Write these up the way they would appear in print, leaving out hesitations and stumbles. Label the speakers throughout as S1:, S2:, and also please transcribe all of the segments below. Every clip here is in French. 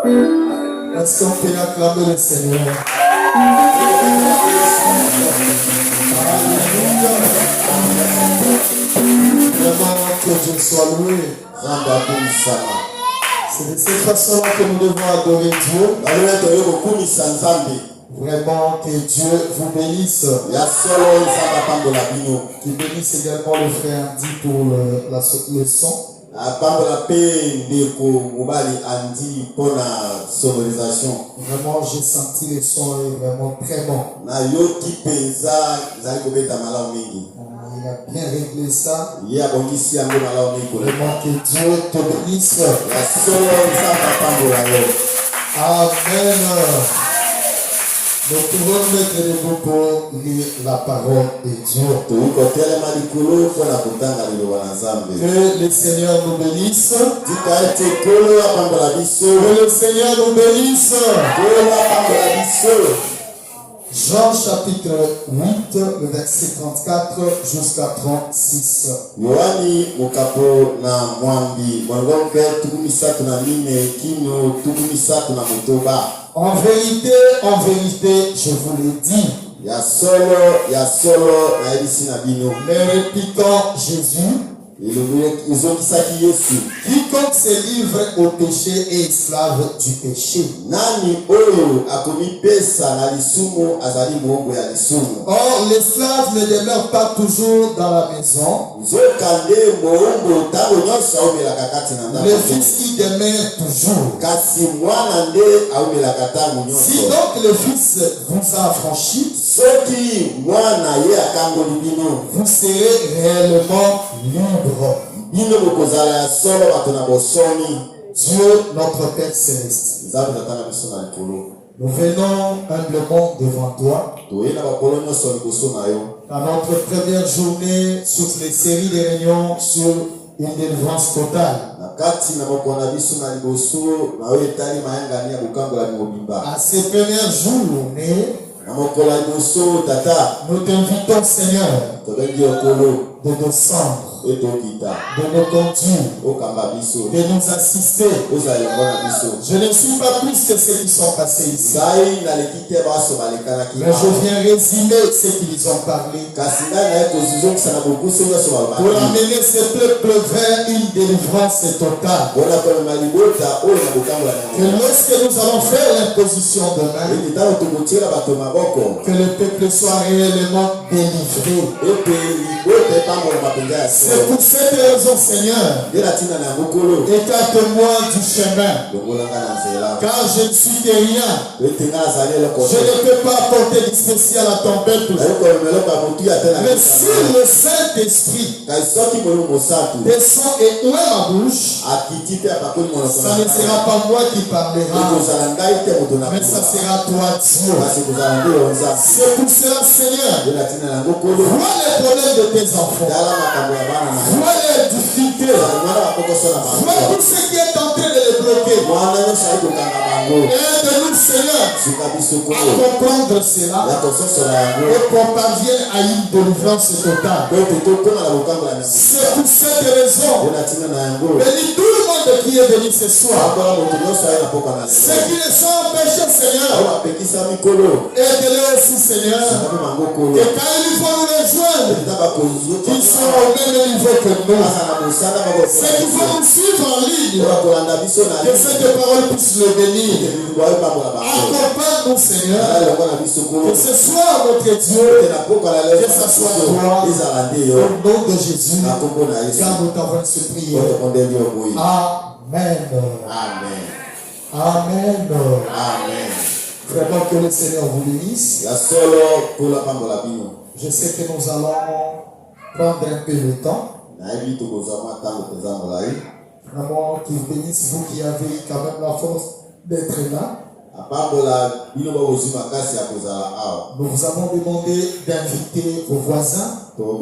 S1: Est-ce qu'on peut acclamer le Seigneur? Alléluia. Vraiment que Dieu soit loué. C'est de cette façon-là que nous devons adorer Dieu. Vraiment que Dieu vous bénisse. Qu'il bénisse également le frère Andy pour le son. Vraiment, j'ai senti le son est vraiment très bon. Il a bien réglé ça. Vraiment que Dieu te bénisse. Amen. Nous pouvons mettre debout pour lire la parole de Dieu. Que le Seigneur nous bénisse. Que le Seigneur nous bénisse. Jean chapitre 8, le verset 34 jusqu'à 36. En vérité, je vous le dis. Mais répliquant Jésus, quiconque se livre au péché est esclave du péché. Or, l'esclave ne demeure pas toujours dans la maison. Le fils y demeure toujours. Si donc le fils vous a affranchi, vous serez réellement libre. Dieu, notre Père Céleste, nous venons humblement devant toi dans notre première journée sur les séries de réunions sur une délivrance totale. À ces premières journées, nous t'invitons, Seigneur, de descendre, de nous conduire, de nous assister. Je ne suis pas plus que ceux qui sont passés ici, mais je viens résumer ce qu'ils ont parlé pour amener ce peuple vers une délivrance totale. Que lorsque nous allons faire l'imposition de main, que le peuple soit réellement délivré. C'est pour cette raison, Seigneur, écarte-moi du chemin, car je ne suis que rien. Je ne peux pas apporter du spécial à ton peuple. Mais si le Saint-Esprit descend et ouvre ma bouche, ça ne sera pas moi qui parlera, mais ça sera toi, Dieu. C'est pour cela, Seigneur, vois les problèmes de tes enfants. Vois les difficultés. Vois tout ce qui est en train de les bloquer. Aide-nous, Seigneur, à comprendre cela et qu'on parvienne à une délivrance totale. C'est pour cette raison, bénis tout le monde qui est venu ce soir. Ceux qui ne sont empêchés, Seigneur, aide-les aussi, Seigneur, et quand ils vont nous rejoindre, qu'ils soient au même niveau que nous. Ceux qui vont nous suivre en ligne, que cette parole puisse le bénir. Accompagne-nous, Seigneur, que ce soit notre Dieu, que ce soit toi, au nom de Jésus, car nous t'avons ce prière. Amen. Amen. Amen. Vraiment que le Seigneur vous bénisse. Je sais que nous allons prendre un peu de temps. Vraiment qu'il bénisse vous qui avez quand même la force d'être là. Nous vous avons demandé d'inviter vos voisins. On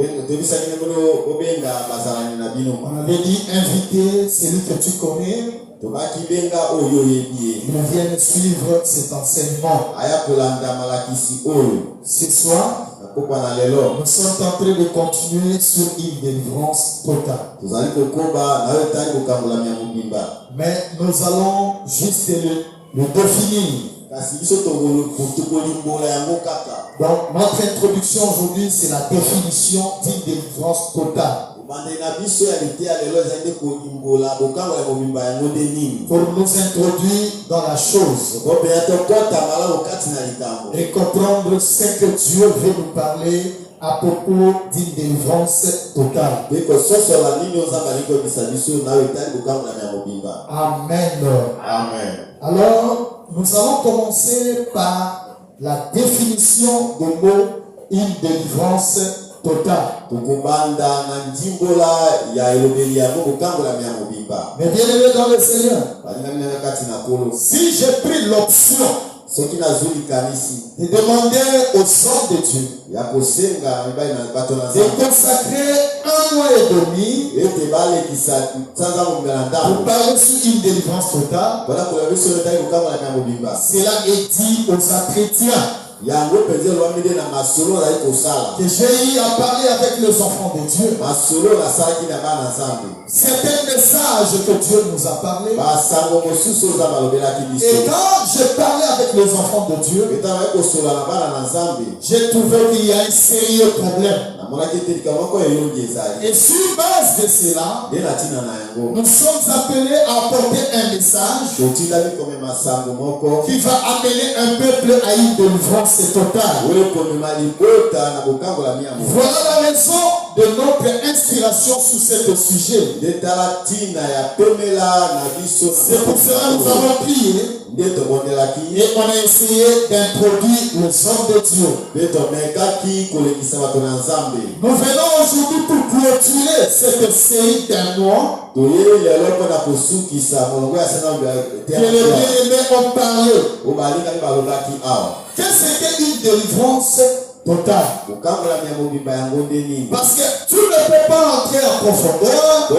S1: avait dit inviter celui que tu connais. Ils viennent suivre cet enseignement. Ce soir, Nous sommes en train de continuer sur une délivrance totale. Mais nous allons juste le définir. Donc notre introduction aujourd'hui, c'est la définition d'une délivrance totale. Pour nous introduire dans la chose et comprendre ce que Dieu veut nous parler à propos d'une délivrance totale. Amen.
S2: Amen.
S1: Alors, nous allons commencer par la définition du mot une délivrance totale. Mais bien aimé dans le Seigneur, si j'ai pris l'option de demander aux hommes de Dieu de consacrer 1 mois et demi pour parler sur une délivrance totale, cela est dit aux chrétiens que j'ai eu à parler avec les enfants de Dieu. C'est un message que Dieu nous a parlé. Et quand je parlais avec les enfants de Dieu, j'ai trouvé qu'il y a un sérieux problème. Et sur base de cela, nous sommes appelés à apporter un message qui va amener un peuple à une délivrance totale. Voilà la raison de notre inspiration sur ce sujet. C'est pour cela que nous avons prié et on a essayé d'introduire le son de Dieu. Nous venons aujourd'hui pour clôturer cette série d'un mois que les bien-aimés ont parlé. Qu'est-ce qu'une délivrance totale? Parce que tu ne peux pas entrer en profondeur ou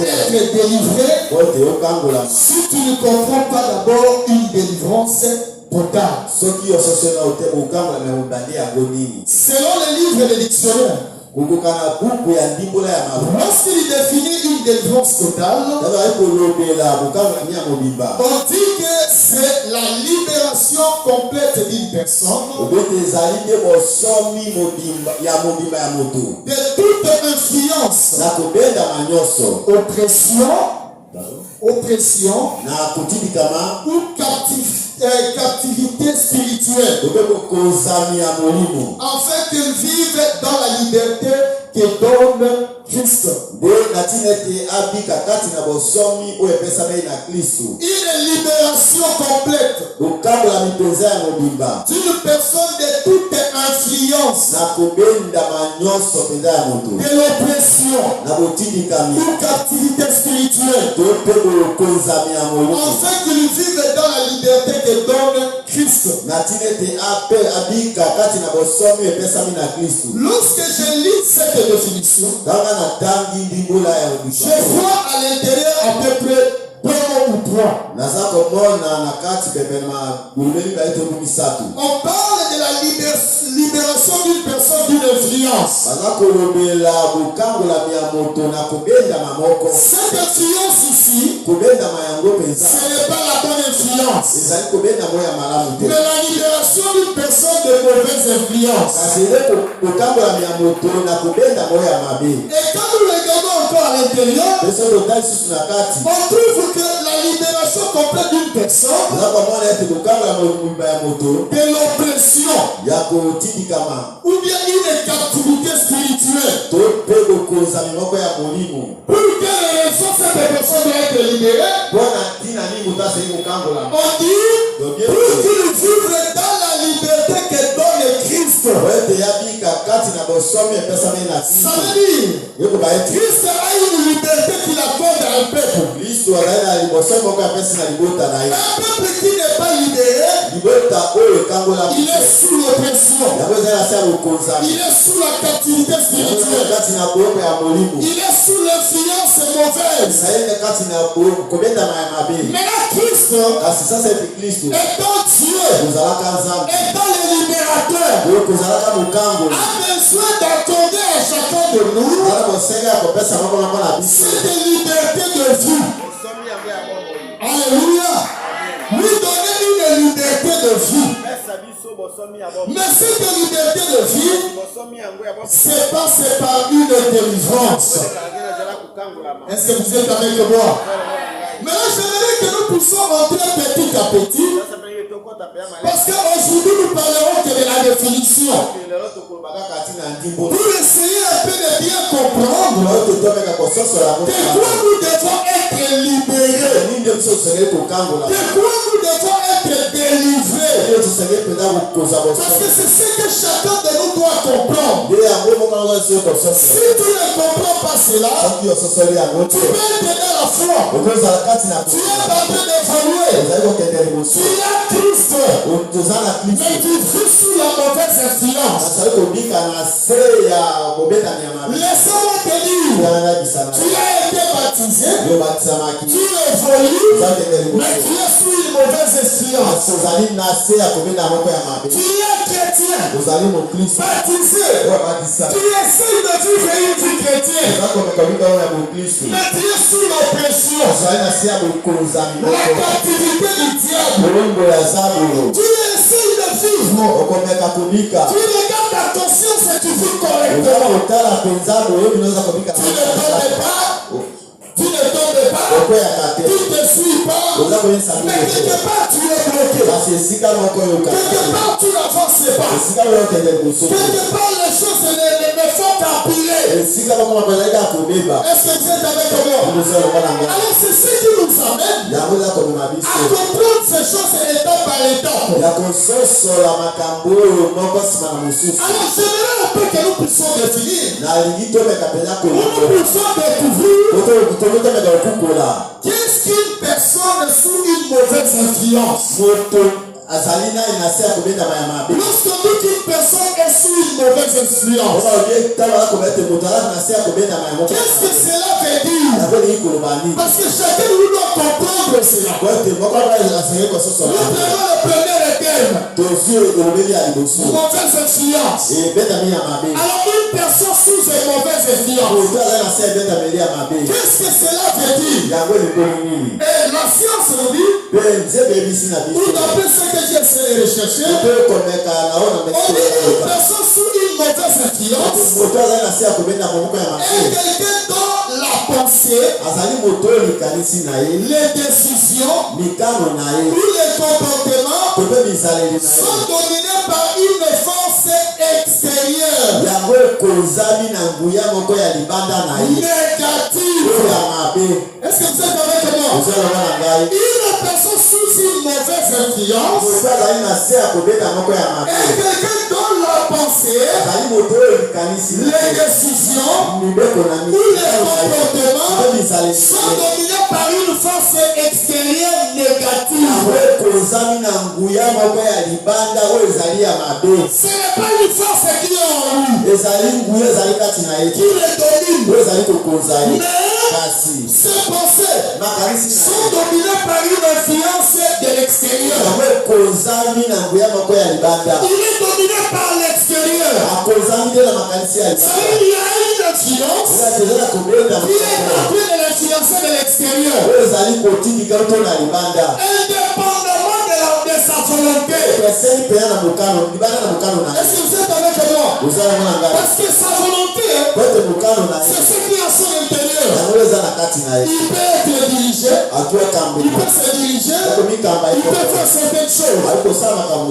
S1: être délivré si tu ne comprends pas d'abord une délivrance totale. Selon le livre de dictionnaire, lorsqu'il définit une délivrance totale, on dit que c'est la libération complète d'une personne de toute influence, oppression ou captivité spirituelle, afin qu'ils vivent dans la liberté que donne Christ. Une libération complète d'une personne de toute influence, de l'oppression ou captivité spirituelle, afin qu'ils vivent dans la liberté que donne Christ. Lorsque je lis cette définition, je vois à l'intérieur à peu près 2 ou 3. On parle de la libération d'une personne d'une influence. Cette influence ici, ce n'est pas la bonne influence, mais la libération d'une personne de mauvaise influence. Et quand nous regardons encore à l'intérieur, on trouve que la libération complète d'une personne de l'oppression ou bien une captivité spirituelle. Pour quelle raison cette personne doit être libérée? On dit pour qu'il vive dans la liberté que donne Christ. Ça veut dire Christ a une liberté qu'il accorde à un peuple. Un peuple qui n'est pas libéré, il est sous l'oppression, il est sous la captivité spirituelle, il est sous l'influence mauvaise. Mais là, Christ, étant Dieu, étant le libérateur, a besoin d'accorder à chacun de nous cette liberté de vie. Alléluia. Lui donner une liberté de vie. Mais cette liberté de vie, c'est pas par une délivrance. Est-ce que vous êtes avec moi? Maintenant, j'aimerais que nous puissions entrer petit à petit. Parce qu'aujourd'hui, nous parlerons que de la définition. Pour essayer un peu de bien comprendre de quoi nous devons être libérés. De quoi nous devons être délivrés. Parce que c'est ce que chacun de nous doit comprendre. Si tu ne comprends pas cela, tu peux être dans la foi. Tu es en train d'évoluer. Tu es Christ. Mais tu vis sous la mauvaise influence. Laisse-moi te dire, tu as été baptisé, tu évolues, mais tu es sous une mauvaise influence. Tu es chrétien, baptisé, tu essaies de vivre une vie chrétienne, mais tu es sous l'oppression, la captivité du diable. Tu essaies de vivre, tu regardes ta conscience et tu vis correctement. Tu ne tombes pas, tu ne te suis pas, mais quelque part tu es bloqué. Quelque part tu n'avances pas. Quelque part les choses ne font qu'empiler. Est-ce que vous êtes avec moi? Alors c'est ce qui nous amène à comprendre ces choses étape par étape. Alors j'aimerais un peu que nous puissions définir. Nous puissions découvrir qu'est-ce qu'une personne sous une mauvaise influence. Lorsqu'on dit qu'une personne est sous une mauvaise influence, qu'est-ce que cela veut dire? Parce que chacun de nous doit comprendre cela. Nous prenons le premier terme. Mauvaise influence. Alors une personne sous une mauvaise influence, qu'est-ce que cela veut dire? Et la science nous dit, ou d'après ce que j'ai essayé de rechercher, on dit une personne sous une mauvaise influence est quelqu'un dont la pensée, les décisions ou les comportements sont dominés par une force extérieure négative. Est-ce que vous êtes avec moi? Une personne sous une mauvaise influence est quelqu'un dont la pensée, les décisions ou les comportements sont dominés par une force extérieure négative. Ce n'est pas une force qui est en lui, qui les domine, mais ces pensées sont dominées par une influence de l'extérieur. Il est dominé par l'extérieur. Ça veut dire qu'il y a une influence qui est en train de l'influencer de l'extérieur. Indépendamment de sa volonté. Est-ce que vous êtes avec moi? Parce que sa volonté, c'est ce qui est à son intérieur. Il peut être dirigé, il peut se diriger, il peut faire certaines choses.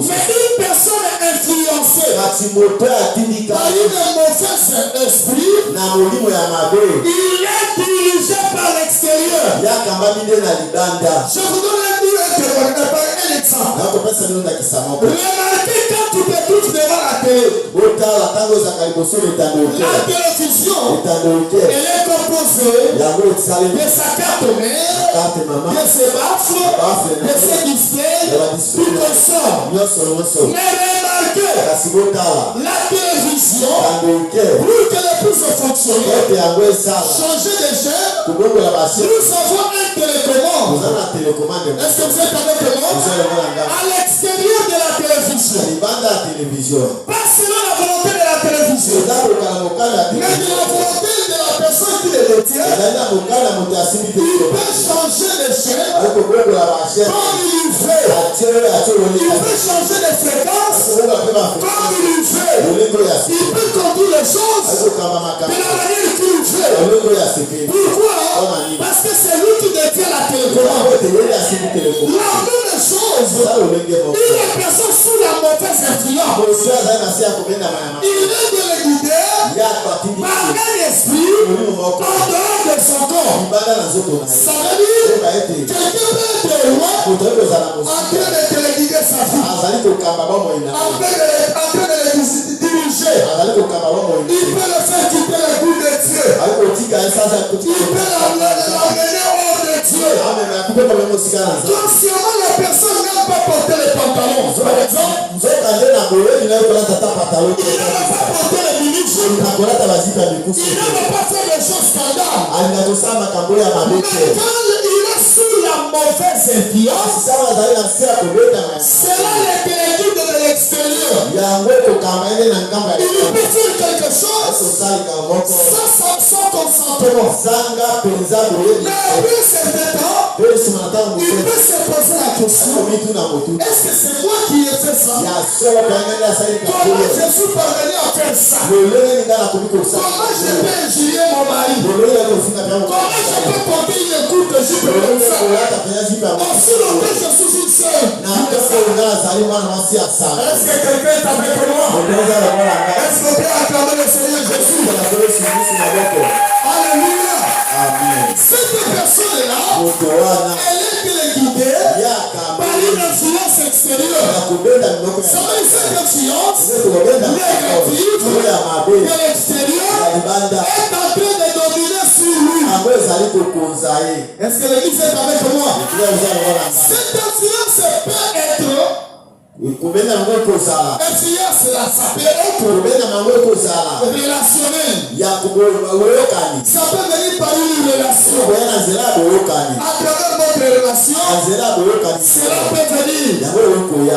S1: Mais une personne influencée par une mauvaise esprit, il est dirigé par l'extérieur. Je vous donne un exemple. Remarquez quand tu te trouves devant la télé. La télévision, elle est composée de sa carte mère, de ses baffes, de ses displays, du consort. Mais remarquez la télévision, pour qu'elle puisse fonctionner, changer de chaîne, nous avons un télécommande. Est-ce que vous êtes avec moi? À l'extérieur de la télévision. Pas selon la volonté de la télévision, mais de la volonté de la personne qui le détient. Il peut changer de chaîne comme il veut. Il peut changer de fréquence comme il veut. Il peut conduire les choses de la manière qu'il veut. Pourquoi? Parce que c'est lui qui détient la télécommande. La même chose, une personne sous la mauvaise influence, il est de le guider par un esprit en dehors de son corps. Ça veut dire quelqu'un peut être loin en train de téléguider sa vie, en train de le diriger. Il peut le faire quitter le goût de Dieu. Il peut l'amener hors de Dieu. Consciemment, la personne n'aime pas porter les pantalons. Par exemple, il n'aime pas porter les minutes. Il n'aime pas faire des choses scandales. Mais quand il est sous la mauvaise influence, c'est là les téléguides de l'extérieur. Il peut faire quelque chose sans consentement. Mais après certain temps, il peut se poser la question: est-ce que c'est moi qui ai fait ça? Comment je suis parvenu à faire ça? Comment je peux injurier mon mari? Comment je peux porter une écoute de jupe comme ça? Aussi longtemps je suis une sœur. Est-ce que quelqu'un est avec moi? Est-ce qu'on peut acclamer le Seigneur Jésus? Alléluia. Amen. Cette personne-là, elle est téléguidée par une influence extérieure. Ça veut dire cette influence négative de l'extérieur est en train de dominer sur lui. Est-ce que l'église est avec moi? Cette influence peut être influence là, ça peut être relationnel. Ça peut venir par une relation. À travers votre relation, cela peut venir.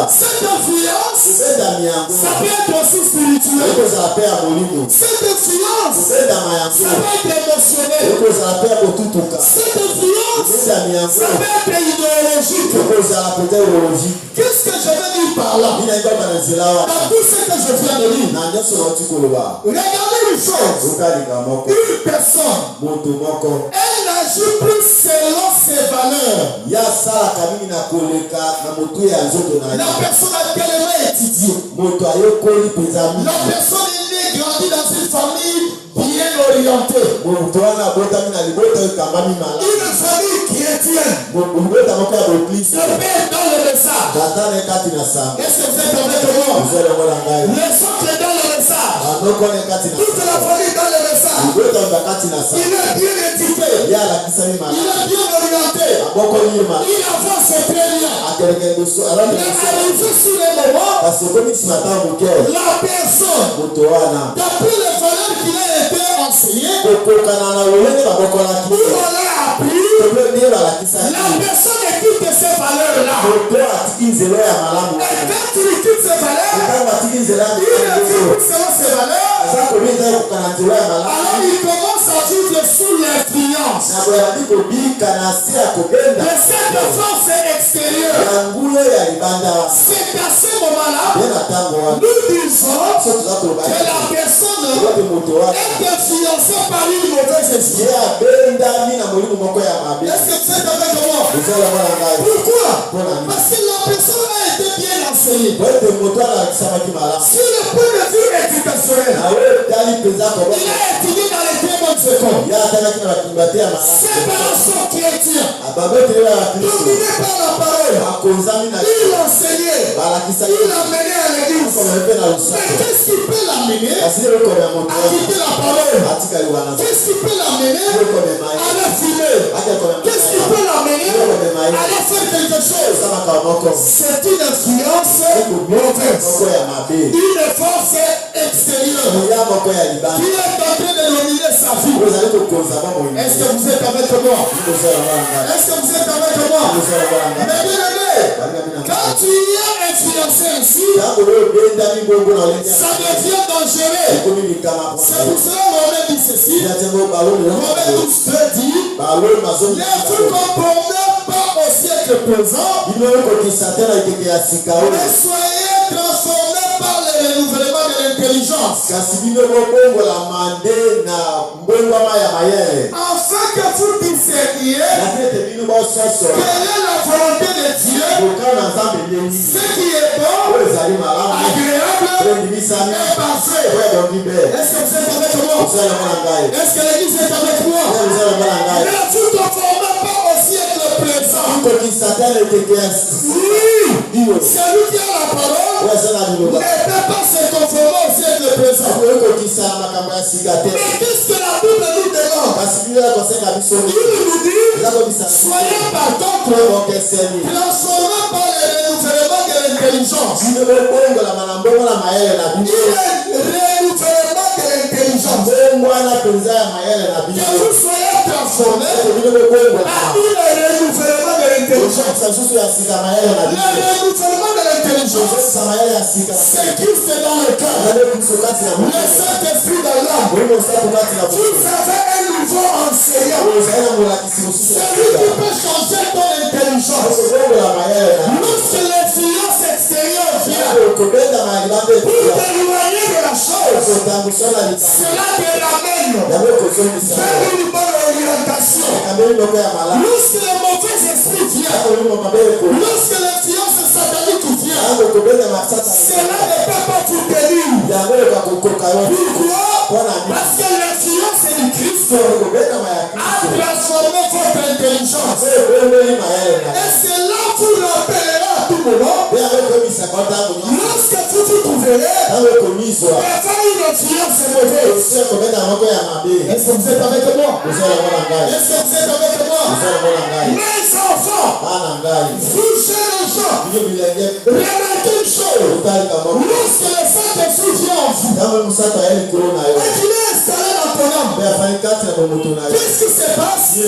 S1: Cette influence, ça peut être aussi spirituel. Cette influence, ça peut être émotionnel. Cette influence, ça peut être idéologique. Qu'est-ce que je veux dire par là? Dans tout ce que je viens de dire, regardez une chose. Une personne, elle n'agit plus selon ses valeurs. La personne a tellement étudié. La personne est née, grandie dans une famille bien orientée. Une famille chrétienne. Le père dans le message. Est-ce que vous êtes avec moi? Les autres dans le message. Toute la famille dans le message. Il est bien éduqué. Il est bien orienté. Il avance très bien. Mais arrivé sur les moments, la personne, d'après les valeurs qu'il a été enseigné, où on l'a appris, la personne écoute ces valeurs-là. Et quand tu écoutes ces valeurs, il écoute selon ces valeurs. Alors il commence à vivre sous l'influence de cette force extérieure. C'est à ce moment-là, nous disons que la personne est influencée par une mauvaise esprit. Est-ce que vous êtes avec moi? Pourquoi? Parce que la personne a été bien enseignée. Sur le point de vue éducationnel, il a étudié dans les très bonnes écoles. Ses parents sont chrétiens. Dominés par la parole. Il enseignait. Il a mené à l'église. Mais qu'est-ce qui peut l'amener à quitter la parole? Qu'est-ce qui peut l'amener à la fumer? Qu'est-ce qui peut l'amener à aller faire quelque chose C'est une influence mauvaise. Une force extérieure qui est en train de dominer sa vie. Est-ce que vous êtes avec moi? Est-ce que vous êtes avec moi? Mais bien aimé, quand tu y es influencé ainsi, ça devient dangereux. C'est pour cela que Romain dit ceci. Romain 12 dit, ne vous conformez pas au siècle présent, mais soyez transformés par le renouvellement de l'intelligence, afin que vous discerniez quelle est la volonté de Dieu, ce qui est bon, agréable et parfait. Est-ce que vous êtes avec moi? Est-ce que l'église est avec moi? Ne vous conformez pas au siècle présent. Oui, celui qui a la parole ne peut pas se conformer au siècle présent. Mais qu'est-ce que la Bible nous demande? Il nous dit, soyez par contre transformés par le renouvellement de l'intelligence. Il est renouvellement de l'intelligence. Que vous soyez transformés par le renouvellement de l'intelligence. Le renouvellement de l'intelligence, c'est Christ dans le cœur, le Saint-Esprit dans l'âme. Vous avez un nouveau enseignant, celui qui peut changer ton intelligence. Lorsque l'influence extérieure vient pour t'éloigner de la chose, cela te ramène vers une bonne orientation. Lorsque le mauvais esprit vient, lorsque l'influence satanique vient, cela ne peut pas vous tenir. Pourquoi? Parce que l'influence du Christ a transformé votre intelligence. Et cela vous rappellera à tout moment, lorsque vous vous trouverez devant une influence mauvaise. Est-ce que vous êtes avec moi? Est-ce que vous êtes avec moi? Mes enfants, vous jeunes gens, remarquez une chose. Lorsque le Saint-Esprit vient en vous, et qu'il est installé dans ton âme, qu'est-ce qui se passe? Il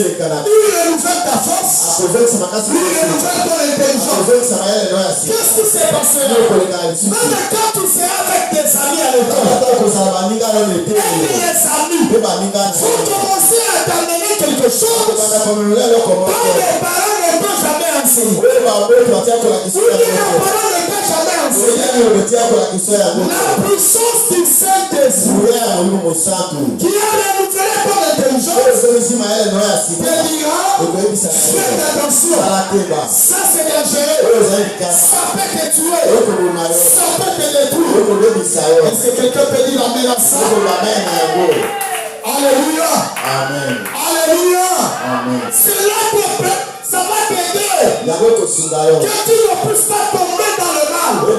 S1: renouvelle ta force, il renouvelle ton intelligence. Qu'est-ce qui s'est passé? Même quand tu seras avec tes amis à l'école, et les amis vont commencer à t'amener quelque chose dont les parents ne peuvent jamais enseigner. Ou bien les parents ne peuvent jamais enseigner. La puissance du Saint-Esprit qui a renouvelé ton intelligence te dira, faites attention, ça c'est dangereux, ça peut te tuer, ça peut te détruire. Est-ce que quelqu'un peut dire amen à ça? Alléluia. Amen. Alléluia. Amen. Cela ça va t'aider que tu ne puisses pas tomber dans le mal. Le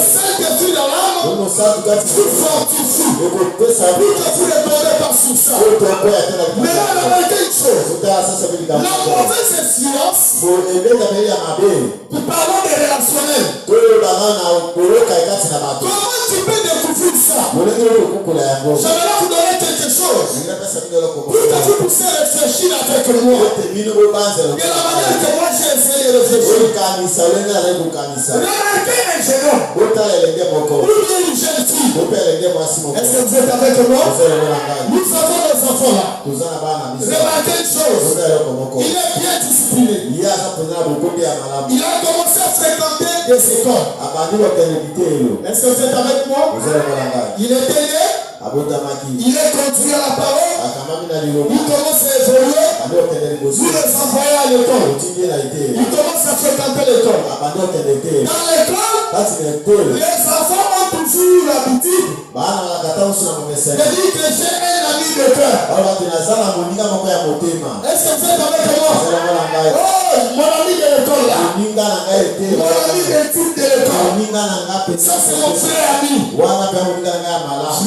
S1: Saint-Esprit dans l'âme vous fortifie pour que vous ne tombez pas sur ça. Mais là, remarquez une chose. La mauvaise influence, nous parlons des relationnels. Comment tu peux découvrir ça? J'aimerais vous donner quelque chose pour que vous puissiez réfléchir avec moi. De la manière que moi j'ai essayé de réfléchir. Remarquez un jeune homme ou bien une jeune fille. Est-ce que vous êtes avec moi? Nous avons nos enfants là. Remarquez une chose. Il est bien discipliné. Il a commencé à fréquenter des écoles. Est-ce que vous êtes avec moi? Il est né. Il est conduit à la parole. Il commence à évoluer. Vous les envoyez à l'école. Il commence à fréquenter l'école. Dans l'école, les enfants ont toujours l'habitude de dire que j'ai un ami de cœur. Est-ce que vous êtes avec moi? Oh, mon ami de l'école là. Mon ami d'études de l'école. Ça c'est mon frère ami.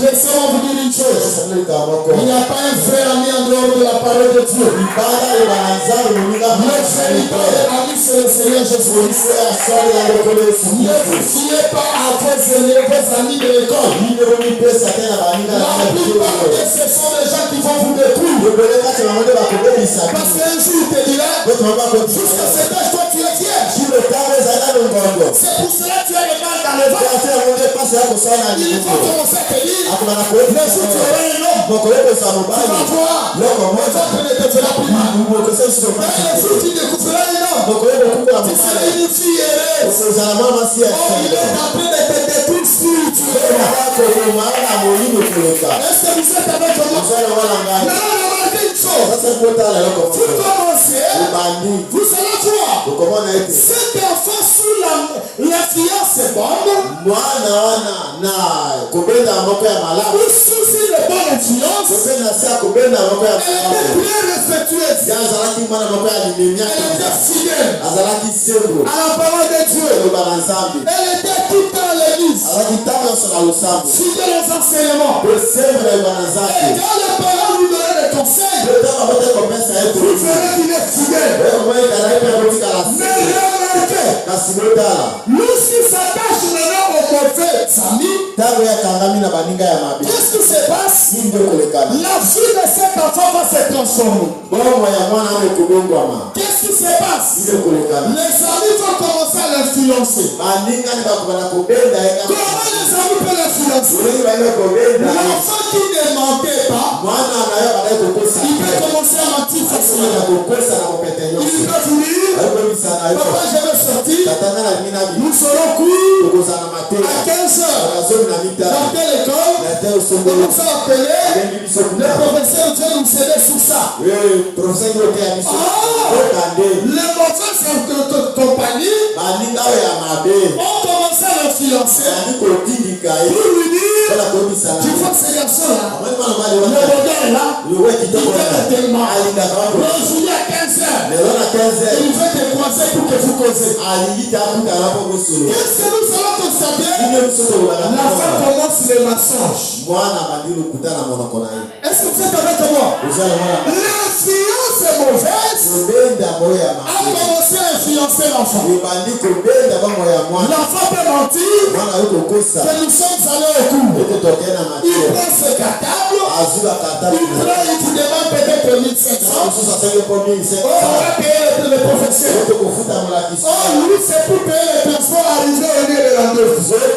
S1: Laissez-moi vous dire une chose. Il n'y a pas un frère ami en dehors de la parole de Dieu. Le véritable ami c'est le Seigneur Jésus. Ne vous fiez pas à vos amis de l'école. La plupart de ce sont des gens qui vont vous détruire. Parce qu'un jour il te dira, jusqu'à cet âge, toi tu es vierge. C'est pour cela que tu as le mal dans le ventre. Il faut commencer à te dire, le jour tu auras un homme, tu vas voir, le ventre ne te fera plus mal. Mais le jour tu découvriras un homme, tu seras une fille heureuse. Oh, il est en train de te détruire spirituellement. Est-ce que vous êtes avec moi? Maintenant, remarquez une chose. Vous commencez, vous allez voir. Cet enfant sous l'influence bonne, ou sous une bonne influence, elle était très respectueuse. Elle était fidèle à la parole de Dieu. Elle était tout le temps à l'église, fidèle aux enseignements. Et quand les parents lui donnaient des conseils, vous verrez qu'il est fidèle. Mais remarquez, lorsqu'il s'attache maintenant au mauvais ami, qu'est-ce qui se passe? La vie de cet enfant va se transformer. Qu'est-ce qui se passe? Les amis vont commencer à l'influencer. Comment les amis peuvent l'influencer? L'enfant qui ne mentait pas, il peut commencer à mentir facilement. Il peut vous dire, papa, je vais sortir, nous serons court à 15 heures. Dans telle école, on nous a appelé, le professeur Dieu nous cédait sur ça. Les mauvaises compagnies ont commencé à l'influencer pour lui dire, tu vois ces garçons-là, le regard là, il est tellement. Aujourd'hui à 15 heures, il veut te croiser pour que vous causez. Qu'est-ce que nous allons constater? La femme commence les mensonges. Est-ce que vous êtes avec moi? L'influence mauvaise a commencé à influencer l'enfant. L'enfant peut mentir que nous sommes allés au cours. Il prend ce cartable, il vous demande peut-être 1500. On va payer le professeur. Oh, lui, c'est pour payer le transport arrivé au lieu de rendez-vous. Et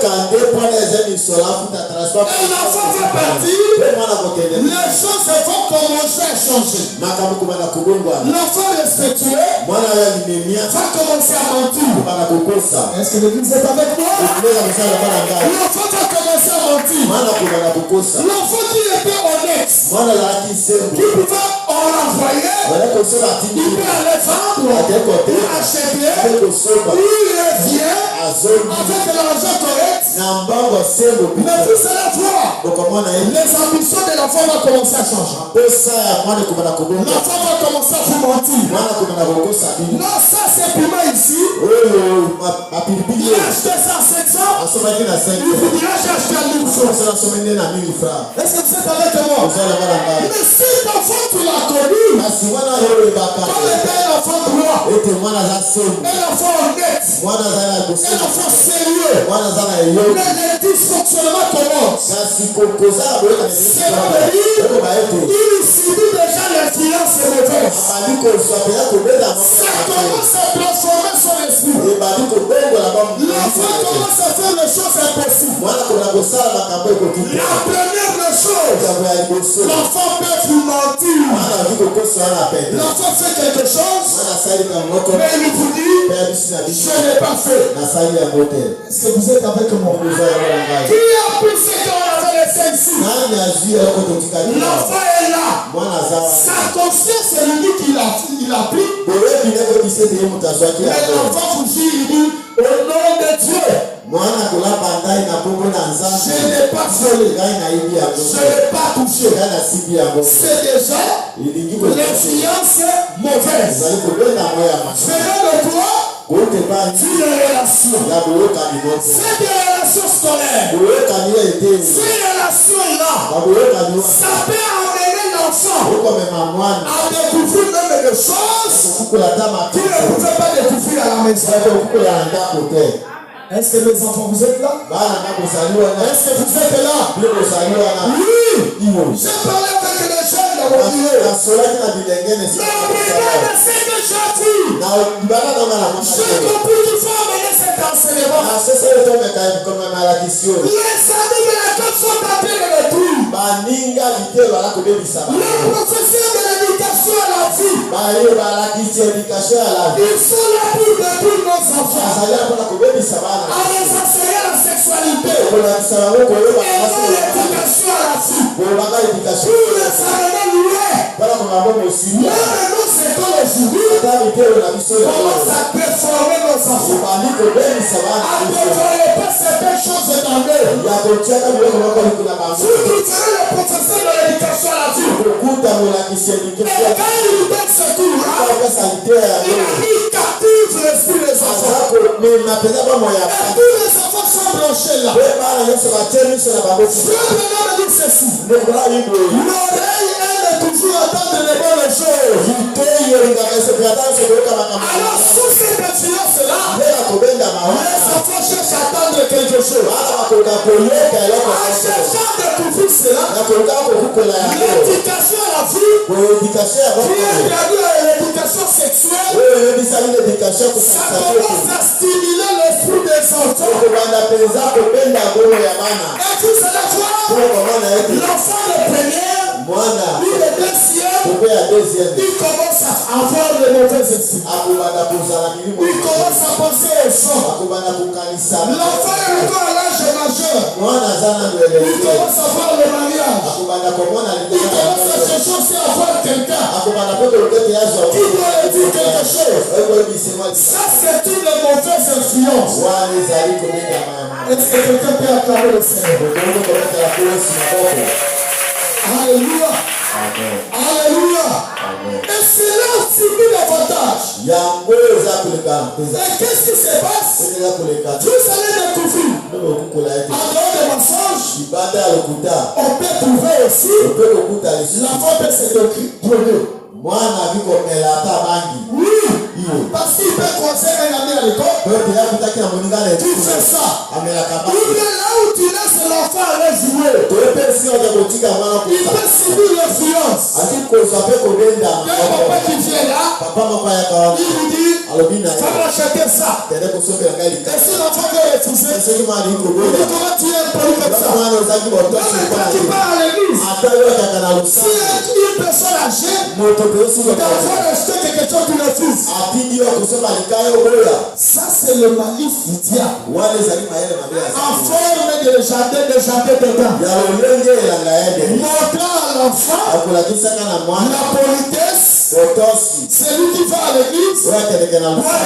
S1: l'enfant va partir, les choses vont commencer à changer. L'enfant respectueux va commencer à mentir. Est-ce que l'église est avec moi? L'enfant va commencer à mentir. L'enfant qui était honnête, qui pouvait en envoyer, il peut aller vendre, il acheter, il revient avec l'argent correct. Mais vous allez voir, les ambitions de l'enfant vont commencer à changer. L'enfant va commencer à vous mentir. Non, ça c'est piment ici. Il a acheté ça à 700. Il vous dira j'ai acheté à 1000 francs. Est-ce que vous êtes avec moi? Mais si l'enfant tu l'as connu, comme était un enfant droit, un enfant honnête, un enfant sérieux, mais les dysfonctionnements commencent. C'est-à-dire, il subit déjà l'influence mauvaise. Ça commence à transformer son esprit. L'enfant commence à faire les choses impossibles. La première des choses, l'enfant peut vous mentir. L'enfant fait quelque chose, mais il vous dit, je n'ai pas fait. Est-ce que vous êtes avec moi? Qui a pris ce qu'on avait laissé ici? L'enfant est là. Sa conscience est lui qu'il a pris. Mais l'enfant vous dit, il dit, au nom de Dieu, je n'ai pas volé, je n'ai pas touché. C'est déjà l'influence mauvaise. Faisons de toi une relation. Cette relation scolaire, ces relations-là, ça peut amener la enfant a découvert même des choses qu'il ne pouvait pas découvrir à la maison. Est-ce que les enfants, vous êtes là? Est-ce que vous êtes là? Oui. J'ai parlé avec les jeunes dans mon bureau. Mais regardez ce que j'ai dit. J'ai compris qu'il faut amener cet enseignement. Les amis de la côte sont en train de le détruire. Les professeurs de l'éducation à la vie, ils sont là pour détruire nos enfants. À les enseigner la sexualité. Et l'éducation à la vie. Pour les amener loin. Là, nous, c'est comme aujourd'hui. Commence à déformer nos enfants. À développer certaines choses dans eux. Vous trouverez le professeur de l'éducation à la vie. Et quand il donne ce cours-là, il a mis captif l'esprit des enfants. Et tous les enfants sont branchés là. Frère Branham dit ceci. L'oreille aime toujours entendre les bonnes choses. Alors sous cette influence-là, les enfants cherchent à attendre quelque chose. En cherchant à découvrir cela, l'éducation à la vie, qui est traduite à l'éducation sexuelle, ça commence à stimuler l'esprit des enfants. Et tout cela voit l'enfant de première, lui le deuxième, il commence à avoir le mauvais esprit. Il commence à penser au sang. L'enfant est encore à l'âge majeur. Il commence à voir le mariage. Il commence à chercher aussi à voir quelqu'un qui doit lui dire quelque chose. Ça, c'est une mauvaise influence. Est-ce que quelqu'un peut acclamer le Seigneur? Alléluia. Amen. Alléluia. Amen. Et cela subit davantage. Et qu'est-ce qui se passe? Vous allez découvrir. En dehors des mensonges, on peut trouver aussi l'enfant peut se détruire. Oui. Parce qu'il peut conseiller un ami à l'école. Tu fais ça. Ou bien là où tu laisses l'enfant aller jouer. Il peut subir l'influence. Il y a un papa qui vient là. Il lui dit, va m'acheter ça. Et si l'enfant veut refuser, il dit comment tu es poli comme ça. Même quand tu pars à l'église, si une personne âgée d'enfant acheter quelque chose, tu refuses. Ça, c'est le malice du diable. En forme de jardin dedans. Montrant à l'enfant la politesse. Celui qui va à l'église doit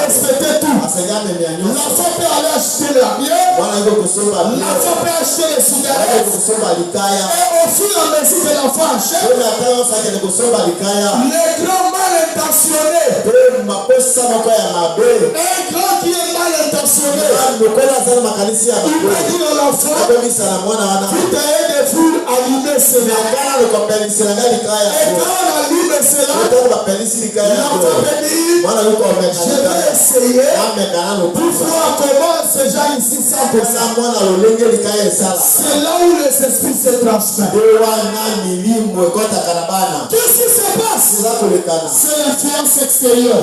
S1: respecter tout. L'enfant peut aller acheter la bière. L'enfant peut acheter les cigarettes. Et au fur et à mesure que l'enfant achète, les grands mal intentionnés, un grand qui est mal intentionné, il peut dire à l'enfant, tu t'as des foules allumer cela. Et quand on allume cela, l'enfant peut dire, je vais essayer pour voir comment ces gens ici savent ça. C'est là où les esprits se transmettent. Qu'est-ce qui se passe? C'est l'influence extérieure.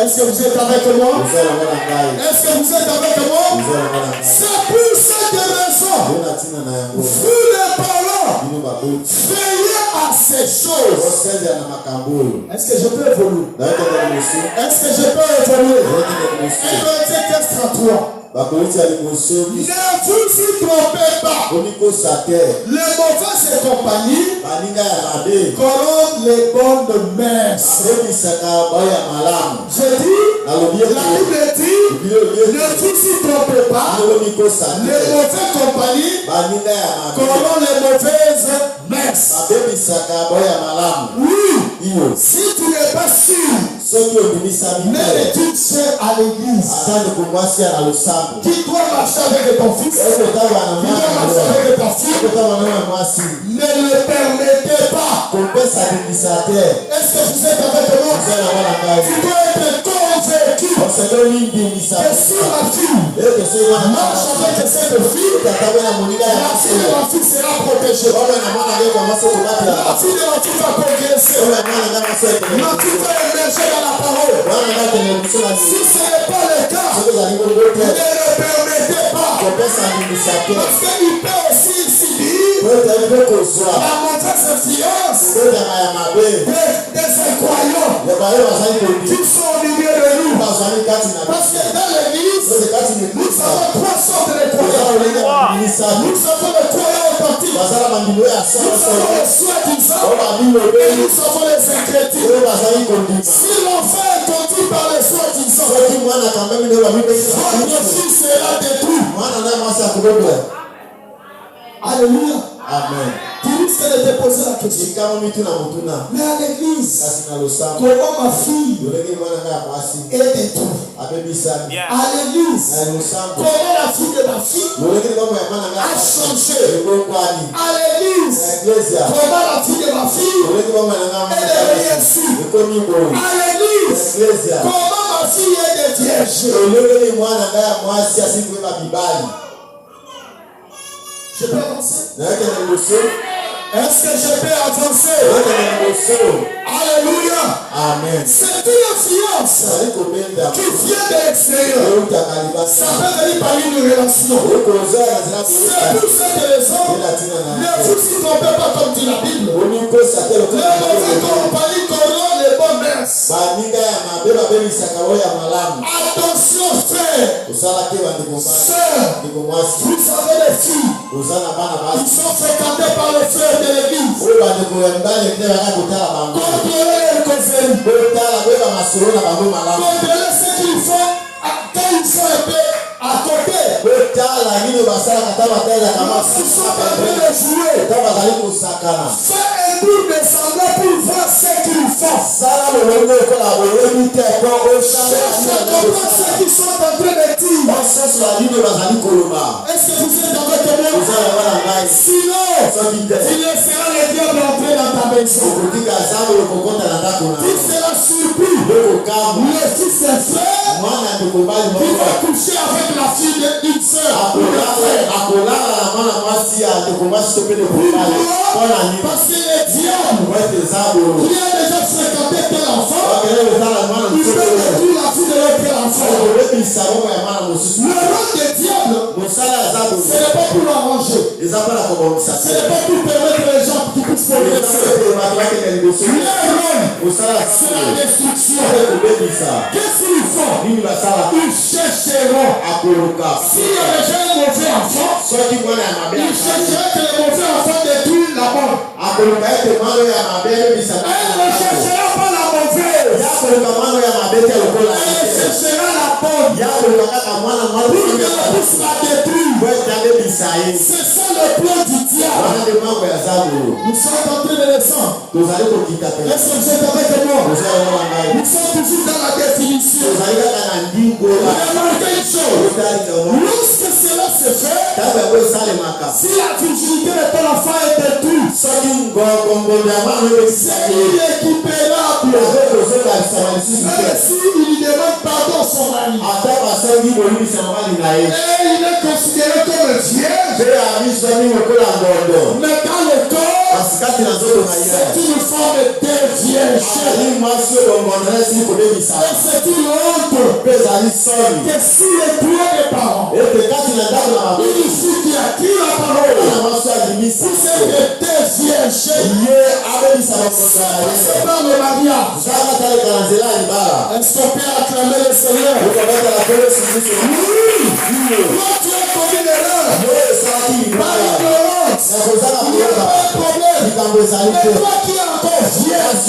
S1: Est-ce que vous êtes avec moi? Est-ce que vous êtes avec moi? C'est pour cette raison, vous les parents, veillez à ces choses. Est-ce que je peux évoluer? Est-ce que je peux évoluer? Hébreux 15:33. Ne vous y trompez pas. Les mauvaises compagnies corrompent les bonnes mœurs. Je dis, la Bible dit, ne vous y trompez pas. Les mauvaises compagnies corrompent les mauvaises mœurs. Oui, si tu n'es pas sûr, mets les titres à l'église. Qui doit marcher avec ton fils? Qui doit marcher avec ta fille? Ne le permettez Est-ce que vous êtes avec moi? Tu dois être convaincu que si ma fille marche avec cette fille, la fille de ma fille sera protégée. La fille de ma fille va progresser. La fille va émerger dans la parole. Si ce n'est pas le cas, ne le permettez pas. Parce qu'il peut aussi ici dire la mauvaise influence des incroyants qui sont au milieu de nous. Parce que dans l'église, nous avons trois sortes de croyants. Nous avons le croyant authentique. Nous avons les soi-disant. Et nous avons les incrédules. Si l'enfant est conduit par les soi-disant, votre fils sera détruit. Alléluia. Amen. Tu risques de te poser la question. Mais à l'église, comment ma fille est détruite? À l'église, comment la fille de ma fille a changé? À l'église, comment la fille de ma fille est devenue ainsi? À l'église, comment ma fille est vierge? Je peux avancer? Est-ce que je peux avancer? Alléluia. Amen. C'est une influence qui vient de l'extérieur. Ça peut venir par une relation. C'est pour cette raison, ne vous y trompez pas comme dit la Bible. Le mauvais compagnie corrompt les bonnes mœurs. Attention, frère. Sœur, vous avez des filles. Ils sont fréquentés par les frères de l'église. Contrôlez les causeries. Contrôlez ce qu'ils font quand ils sont un peu à côté. Lorsqu'ils sont en train de jouer, fais un groupe de semblants pour voir ce qu'ils font. Cherchez à comprendre ce qu'ils sont en train de dire. Est-ce que vous êtes avec moi? Sinon, tu laisseras les diables entrer dans ta maison. Tu seras surpris. Le fils des frères qui va coucher avec la fille d'une sœur. Parce que les diables qui a déjà fréquenté tel enfant, il peut détruire la fille de l'autre enfant. Le rôle des diables, ce n'est pas pour l'arranger. Ce n'est pas pour permettre les gens qui puissent progresser. Leur rôle, c'est la destruction. Qu'est-ce qu'ils font? Ils chercheront. S'il y a déjà un mauvais enfant, ils chercheront que le mauvais enfant détruise la bonne. Elle ne cherchera pas la mauvaise. Elle cherchera la bonne. Pour que la puisse la détruire. C'est ça le plan du diable. Nous sommes en train de descendre. Est-ce que vous êtes avec moi? Nous sommes toujours dans la définition. Remarquez une chose. Lorsque cela se fait, si la virginité de ton enfant est détruite, c'est irrécupérable. Même s'il demande pardon à son mari, et il est considéré comme un vierge, mais dans le corps, c'est une forme déviégée. Et c'est une honte que si les trois des parents, une fille qui a qui la parole, si c'est déviégé, c'est pas le mariage. Est-ce qu'on peut acclamer le Seigneur? Oui. Toi, tu as commis l'erreur. Par ignorance. Il n'y a pas de problème. Mais toi qui es encore vierge,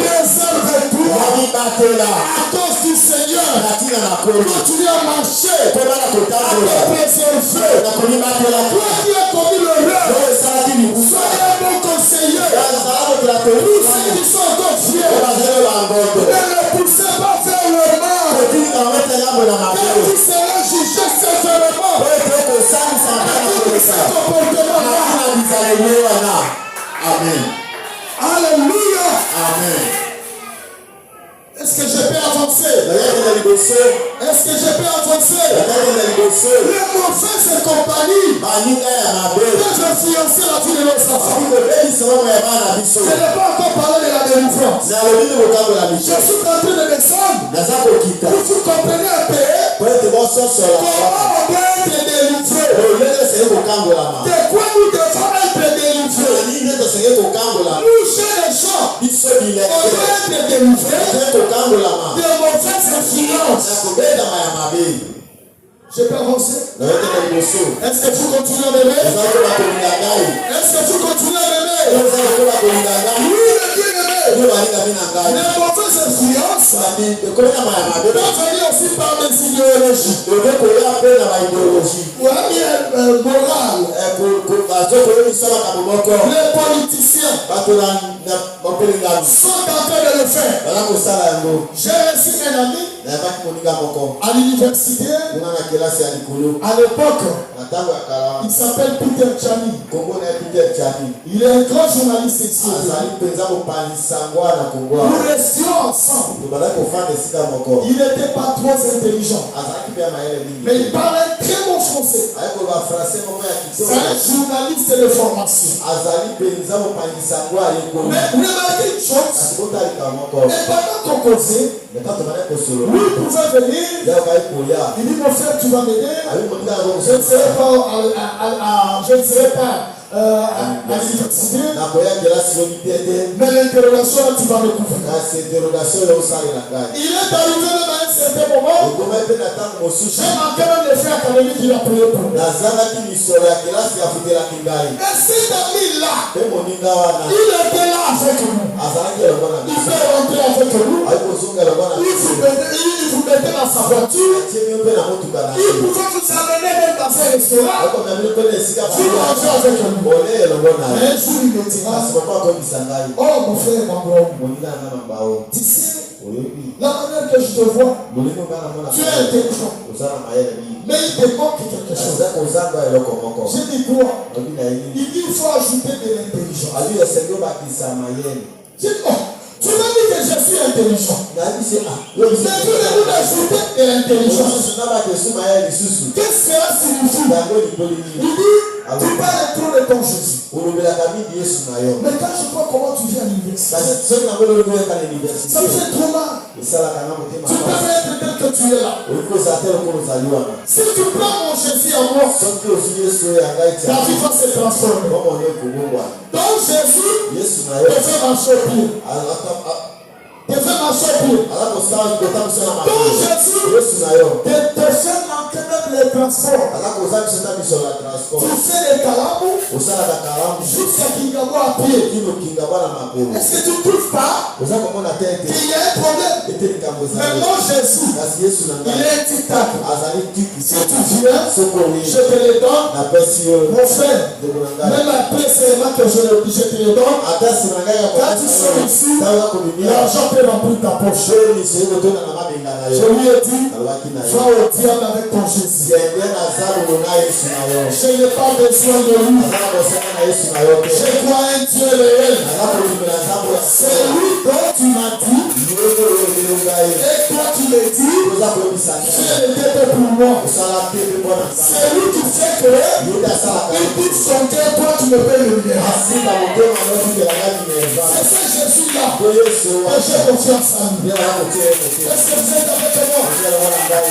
S1: préserve-toi à cause du Seigneur. Continue à marcher, à te préserver. Toi qui as commis l'erreur, soyez un bon conseiller. Tous ceux qui sont encore vierges, ne le poussez pas vers le mal, car tu seras jugé sévèrement. Amen. Amen.
S2: Est-ce que je peux avancer? Est-ce que je peux avancer? Les mauvaises compagnies peuvent influencer la vie de nos enfants. Je n'ai pas encore parlé de la délivrance. Je suis en train de descendre pour que vous compreniez un peu comment on doit être délivré. De quoi nous devons être délivrés? Nous, chez les gens, on doit être délivrés de mauvaises influences. Je peux avancer? Est-ce que vous continuez à m'aimer? Est-ce que vous continuez à m'aimer? Oui, le bien-aimé. Les mauvaises influences peuvent venir aussi par des idéologies. Ou bien morales. Les politiciens sont en train de le faire. J'ai reçu un ami à l'université. À l'époque, il s'appelle Peter Chani. Il est un grand journaliste ici. Nous restions ensemble. Il n'était pas trop intelligent, mais il parlait très bon français. C'est un journaliste de formation. Mais remarquez une chose, et pendant qu'on causait, lui pouvait venir. Il dit, mon frère, tu vas m'aider. Je ne serai pas à l'université, mais l'interrogation, tu vas me couvrir. Il est arrivé même à un certain moment, j'ai manqué même les faits académiques qu'il a prié pour moi. Et cet ami-là, il était là avec nous. Il fait rentrer avec nous. Il vous mettait dans sa voiture. Il pouvait vous amener même dans un restaurant. Vous mangez avec nous. Mais un jour il me dira, oh mon frère Mambro, tu sais, la manière que je te vois, tu es intelligent, mais il te manque quelque chose. J'ai dit quoi? Il dit il faut ajouter de l'intelligence. J'ai dit, oh, tu m'as dit que je suis intelligent. Mais tu veux ajouter de l'intelligence. Qu'est-ce que cela signifie? Il dit, tu parles trop de ton Jésus. Mais quand je vois comment tu viens à l'université, ça me fait trop mal. Tu peux être tel que tu es là. Si tu prends mon Jésus en moi, ta vie va se transformer. Donc Jésus te fait marcher au pied. Te fait marcher au pied. Donc Jésus te fait manquer même les transports. Tu fais les calabos jusqu'à Kingabo à pied. Est-ce que tu ne trouves pas qu'il y a un problème? Mais mon Jésus, il est un tic-tac. Si tu viens, je te le donne. Mon frère, même après seulement que je te le donne, quand tu sors ici, l'argent peut remplir ta poche. Je lui ai dit, va au diable avec ton Jésus. Je n'ai pas besoin de lui. Je crois un Dieu réel. C'est lui dont tu m'as dit. Et toi tu me dis, tu étais pour moi. C'est lui qui fait que il dit son cœur, toi tu me fais le bien. C'est ce Jésus-là que j'ai confiance en lui. Est-ce que vous êtes avec moi?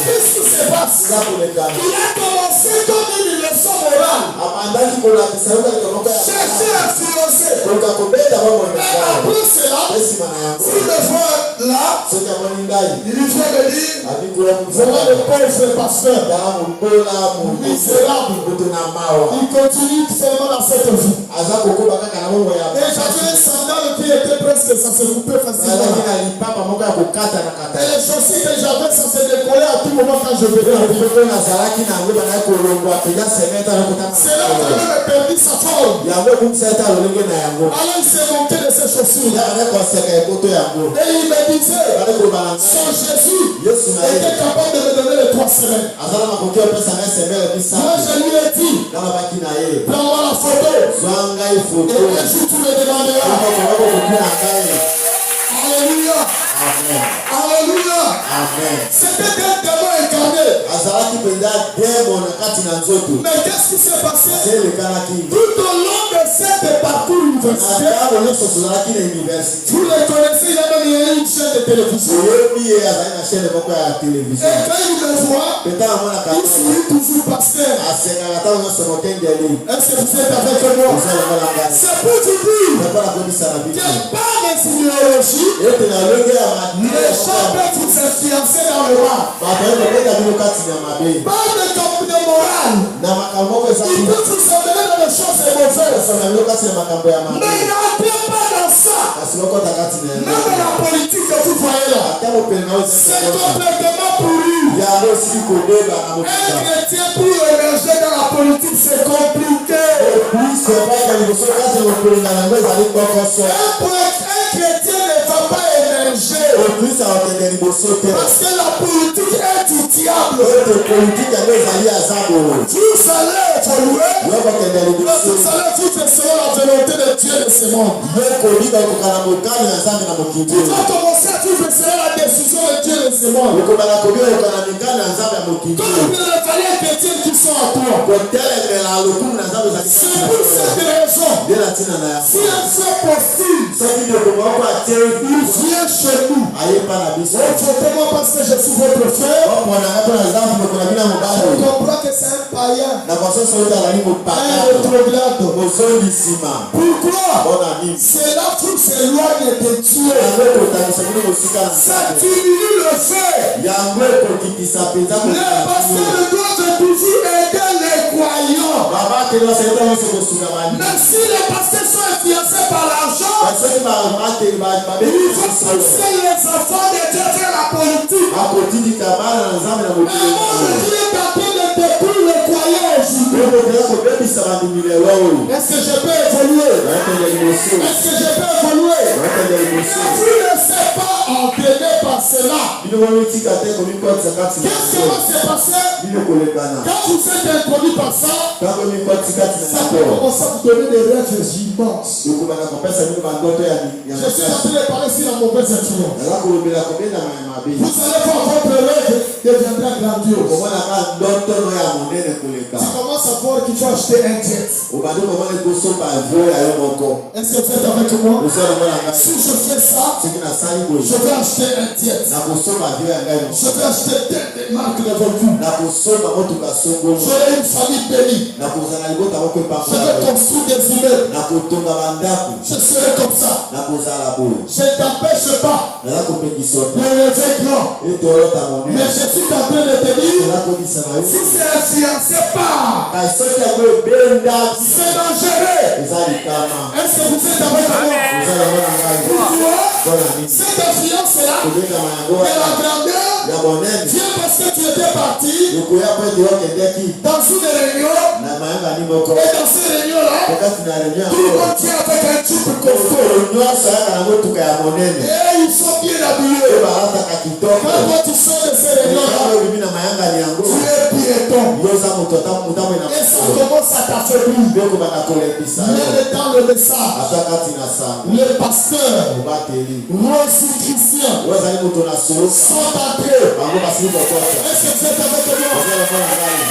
S2: Qu'est-ce qui se passe? Il a commencé comme une leçon morale. Chercher à influencer. Et après cela, s'il me voit là, il vient me dire, voilà le pauvre pasteur misérable. Il continue seulement dans cette vie. Et j'avais un sandal qui était presque, ça se coupait facilement. Et les chaussures que j'avais, ça se décollait à tout moment quand je venais. C'est là où il avait perdu sa forme. Alors il s'est monté de ses chaussures. Et il me disait, son Jésus était capable de me donner les 3 semaines. Moi je lui ai dit, prends-moi la photo. Et un jour tu me demanderas, Amen.
S1: C'était un démon incarné. Mais qu'est-ce qui s'est passé? Tout au long de cette parcours universitaire, vous les connaissez, il a même une chaîne de télévision. Et quand il me voit, il sourit toujours pasteur. Est-ce que vous êtes avec moi? C'est pour te dire que par les idéologies, les gens peuvent vous influencer dans le mal. Par le moral, ils peuvent vous amener dans les choses mauvaises. Mais il n'entre pas dans ça. Même la politique que vous voyez là, c'est complètement pourri. Un chrétien pour émerger dans la politique, c'est compliqué. Un chrétien ne va pas émerger. Parce que la politique est du diable. Vous allez évoluer. Vous allez vivre selon la volonté de Dieu de ce monde. Tu vas commencer à vivre selon la décision de Dieu de ce monde. Comme il le fallait un chrétien qui sont à toi. C'est pour cette raison. Si un seul postule, il vient chez nous. Votez-moi parce que je suis votre frère. Je comprends que c'est un païen. Un rétrograde. Pourquoi? Cela vous s'éloigne de Dieu. Ça diminue le fait. Les pasteurs doivent toujours aider les croyants. Même si les pasteurs sont influencés par l'argent, il faut pousser les enfants de Dieu vers la politique. Mais moi, je dis en train de détruire les croyants aujourd'hui. Est-ce que je peux évoluer? Est-ce que je peux évoluer? Si vous ne savez pas entraîner par cela, qu'est-ce qui va se passer? Quand vous êtes introduit par ça, ça peut commencer à vous donner des rêves immenses. Je suis en train de parler sur la mauvaise influence. Vous allez voir votre rêve deviendra grandiose. Tu commences à voir qu'il faut acheter un jet. Est-ce que vous êtes avec moi? Si je fais ça, je vais acheter un jet. Je vais acheter des marques de voitures. J'aurai une famille bénie. Je vais construire des immeubles. Je serai comme ça. Je ne t'empêche pas de lever grand. Mais je suis en train de te dire, si c'est influencé par, c'est dangereux. Est-ce que vous êtes avec moi? Pourquoi? Cette influence-là de la grandeur vient parce que tu étais parti dans une réunion. Et dans cette réunion-là, tout le monde tient avec un type costaud. Et ils sont bien habillés. Quand toi tu sors de ces réunions-là, tu es piéton. Et ça commence à t'affaiblir. Mais dans le message, les pasteurs, aussi chrétiens, sont entrés. Est-ce que vous êtes avec moi?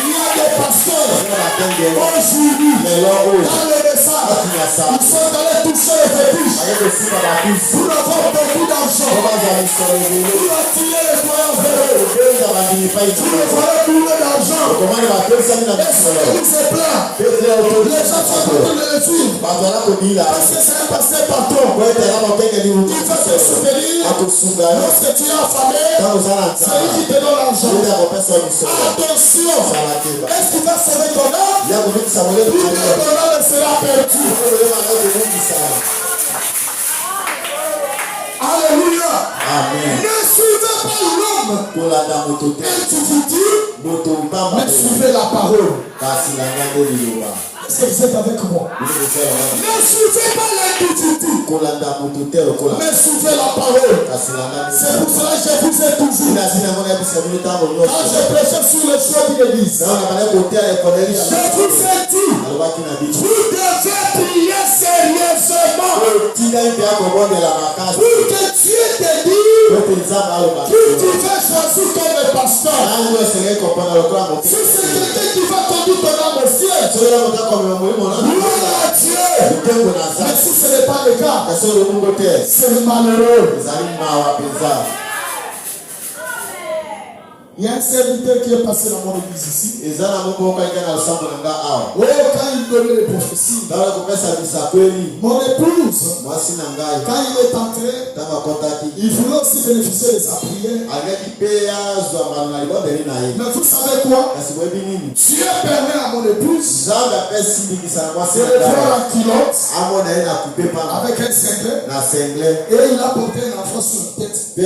S1: Il y a des pasteurs aujourd'hui dans le message. Ils sont allés toucher les fétiches pour avoir beaucoup d'argent, pour attirer les croyants vers eux. Pour les voler bourrés d'argent. Et ce qui nous est plein, les gens sont contents de le suivre parce que c'est un pasteur patron. Il va te soutenir lorsque tu es affamé. C'est lui qui te donne l'argent. Attention, est-ce qu'il va sauver ton âme? Ou ton âme sera perdu? Alléluia.
S2: Amen.
S1: Ne suivez pas l'homme individu, mais suivez la parole. Est-ce que vous êtes avec moi? Ne suivez pas l'individu, mais suivez la parole. C'est pour cela que je vous ai toujours dit. Quand je prêchais sur le choix d'une église, je vous ai dit, vous devez prier sérieusement pour que Dieu te dise qui tu veux choisir comme le pasteur. Si c'est quelqu'un qui va conduire ton âme au ciel, gloire à Dieu. Mais si ce n'est pas le cas, c'est malheureux. Il y a un serviteur qui est passé dans mon église ici. Oh, quand il donnait les prophéties, mon épouse, quand il est entré, il voulait aussi bénéficier de sa prière. Mais vous savez quoi? Dieu permet à mon épouse de le voir en culotte avec un cinglet et il a porté un enfant sur la tête. Il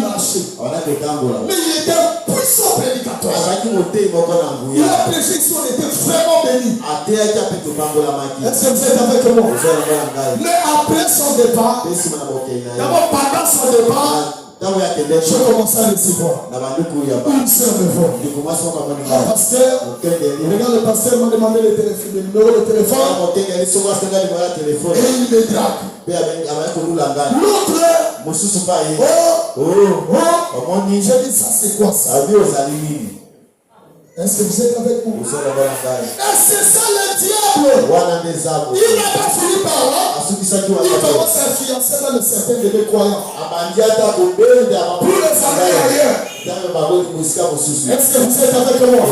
S1: marchait. Mais il était un puissant prédicateur. Il a prêché si on était vraiment béni. Est-ce que vous êtes avec moi? Mais après son départ, d'abord pendant son départ, je commençais à recevoir. Une sœur me voit. Le pasteur, regarde, le pasteur m'a demandé le numéro de téléphone. Et il me drague. L'autre, j'ai dit ça, c'est quoi ça? Est-ce que vous êtes avec moi? Et c'est ça le diable. Il n'a pas fini par là. Il commence à fiancer dans le certain de mes croyants. Pour les amener ailleurs. Est-ce que vous êtes avec moi?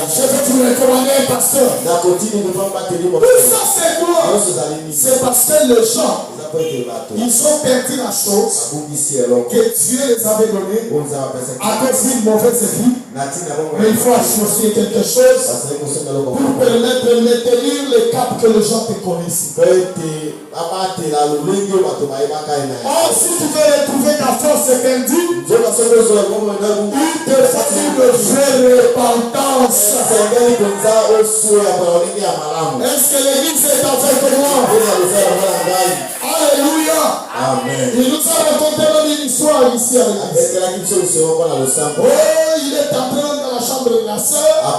S1: Je vais vous recommander un pasteur. Tout ça c'est quoi? C'est parce que les gens, ils ont perdu la chose que Dieu les avait donnée à cause d'une mauvaise vie. Mais il faut associer quelque chose pour permettre de maintenir le cap que les gens te connaissent. Or, si tu veux retrouver ta force perdue, il te faut une vraie repentance. Est-ce que l'église est avec moi? Alléluia. Amen. Il nous a raconté une histoire ici à l'église. Oh, il est entré dans la chambre de la sœur. La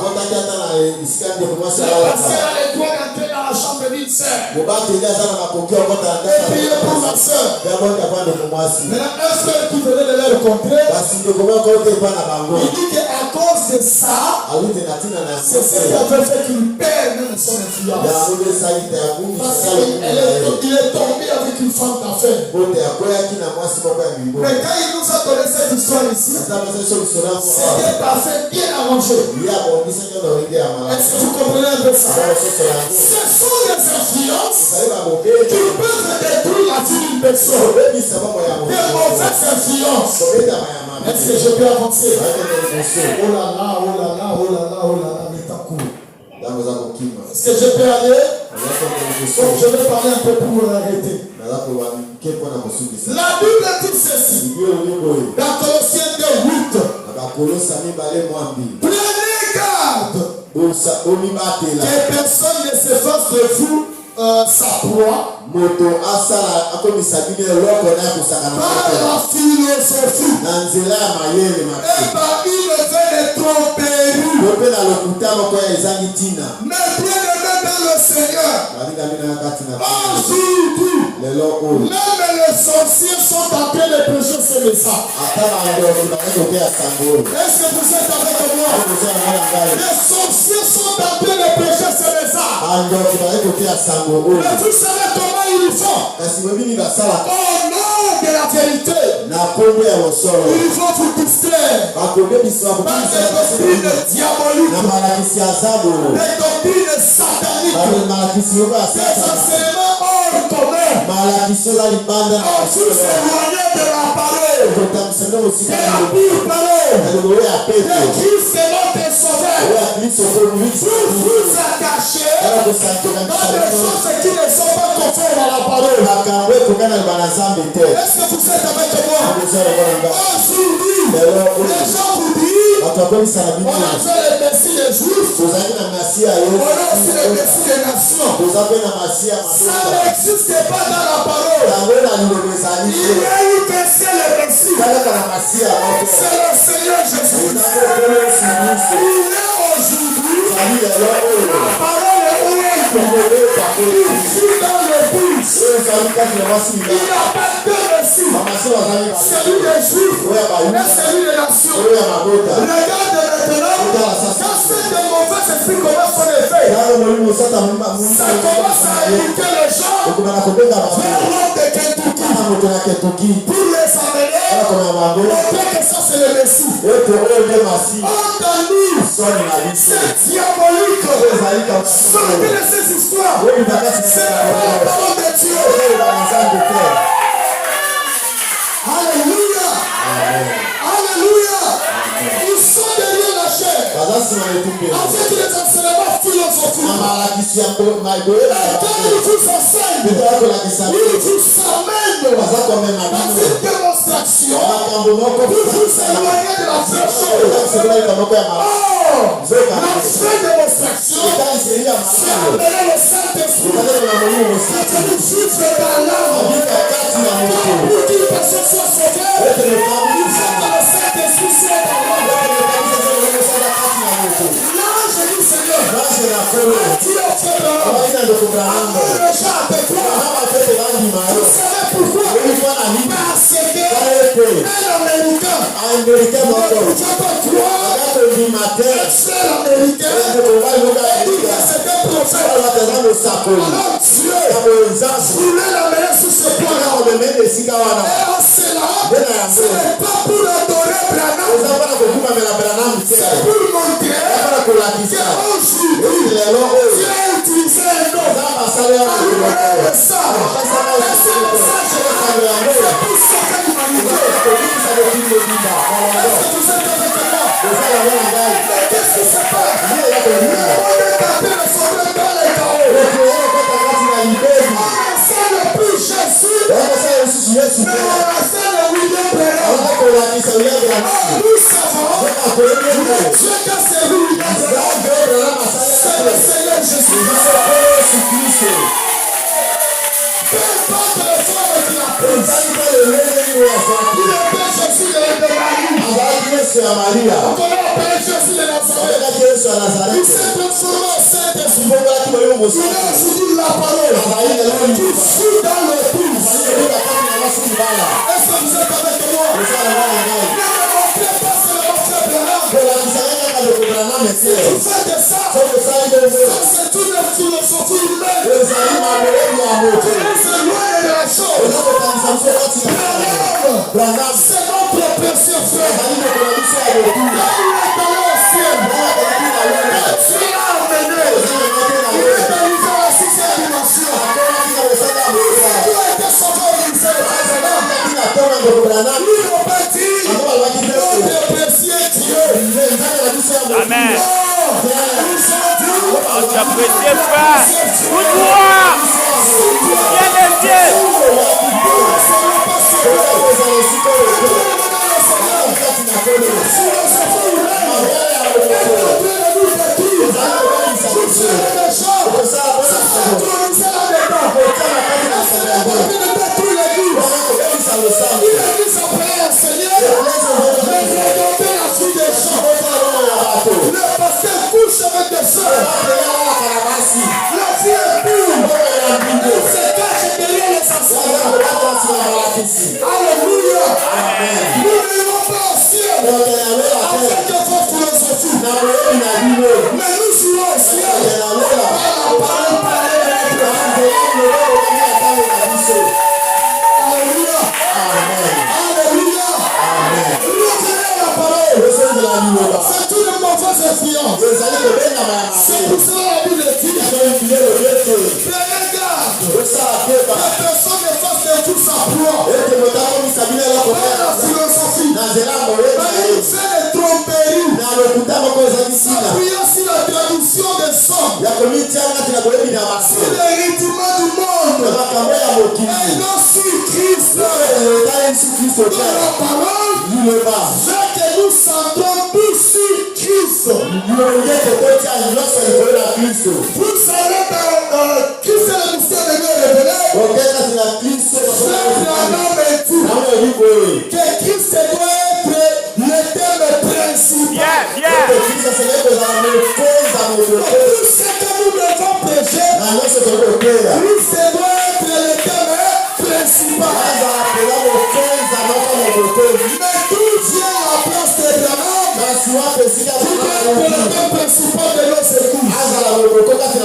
S1: sœur a les doigts d'entrer dans la chambre d'une sœur. Et prier pour la sœur. Maintenant, un frère qui venait de les rencontrer, il dit qu'à cause de ça, c'est ce qui avait fait qu'il perd même son influence. Parce qu'il est tombé avec une femme d'affaires. Mais quand il nous a donné cette histoire ici, c'était parfait, bien arrangé. Est-ce que vous comprenez un peu ça? Ce sont les influences qui peuvent détruire la vie d'une personne. Des mauvaises influences. Est-ce que je peux avancer? Oh là là, oh là là, oh là là, oh là là, mais t'as couru. Est-ce que je peux aller? Donc je vais parler un peu pour vous arrêter. La Bible dit ceci. Dans Colossiens 2:8. Prenez garde que personne ne se fasse de vous sa proie par la philosophie et par une vaine tromperie. Mais bien-aimés dans le Seigneur, aujourd'hui, même les sorciers sont en train de prêcher ce message. Est-ce que vous êtes avec moi? Les sorciers sont en train de prêcher ce message. Mais vous savez comment ils font? Au nom de la vérité, ils vont vous distraire par des doctrines diaboliques, des doctrines sataniques, des enseignements hors commun. Or, vous éloignez de la parole, de la pure parole, de Christ est notre sauveur. Vous vous attachez dans des choses qui ne sont pas conformes à la parole. Est-ce que vous êtes avec moi? Aujourd'hui, les gens vous disent, on a fait le Messie des Juifs, on a aussi le Messie des nations. Ça n'existe pas dans la parole. Il y a eu qu'un seul Messie. C'est le Seigneur Jésus. Il est aujourd'hui. La parole est ouverte. Il vit dans le bus. Il n'a pas de Messie, celui des Juifs et celui des nations. Regarde maintenant, quand ces mauvais esprits commencent son effet, ça commence à éduquer les gens vers l'homme de Kentucky pour les amener au fait que ça c'est le Messie. Entendez-nous, c'est diabolique. Sortez de ces histoires. C'est la parole de Dieu. Alléluia. Alléluia. Ils sont derrière la chair. Avec les enseignements philosophiques. Quand ils vous enseignent, ils vous amènent dans une démonstration pour vous éloigner de la vraie chose. La vraie démonstration, c'est amener le Saint-Esprit pour nous vivre dans l'âme. Pour qu'une personne soit sauvée, il faut que le Saint-Esprit soit dans l'âme. Là, je dis Seigneur, dis au frère, amène le chat avec toi. Vous savez pourquoi? Parce que un Américain ne pouvait pas croire un frère américain et dire que c'était prophète. Alors Dieu voulait l'amener sur ce point-là. Et en cela, ce n'est pas pour adorer Branham, c'est pour montrer qu'aujourd'hui, Dieu a utilisé un homme à libérer le sang. Et ce message-là, c'est pour sauver l'humanité. Est-ce que vous êtes avec moi? Mais qu'est-ce qui se passe? Le monde est en train de sauver dans les chaos. On enseigne plus Jésus, mais on enseigne William Branham. Nous savons le Dieu qui a servi William Branham, c'est le Seigneur Jésus. Peu importe le forme qu'il a prise, il appelle Jésus de Marie. On connaît appelé Jésus de Nazareth. Il s'est transformé en Saint-Esprit. Il a aujourd'hui la parole qui fout dans le tout. Est-ce que vous êtes avec moi? Ne me montrez pas seulement frère Branham. Si tu fais de ça, c'est une philosophie humaine. C'est loin de la chose. Branham, c'est notre précieux frère. Quand il est allé au ciel, quand tu l'as emmené, il est arrivé à la 6e dimension. Tu as été sauvé au lycée de Branham. Lui n'a pas dit notre précieux Dieu.
S3: Amen. Notre précieux frère, pour toi, viens de Dieu.
S1: Le pasteur couche avec des soeurs. La fille est pure. Elle se cache derrière les enseignements. Alléluia. Nous n'irons pas au ciel avec votre philosophie. Mais nous serons au ciel par la parole Alléluia. Alléluia. Retenez la parole. C'est une mauvaise influence. C'est pour cela la Bible dit. Prenez garde. La personne ne fasse de tout sa proie. Par la philosophie. Il fait des tromperies. S'appuyant sur la traduction des hommes. Sur les rythmes du monde. Et non sur Christ. Dans la parole. C'est que nous sentons tous sur Christ. Vous savez dans Christ est le mystère de Dieu révélé. Que Christ doit être le thème principal. Tout ce que nous devons prêcher, Christ doit être le thème principal.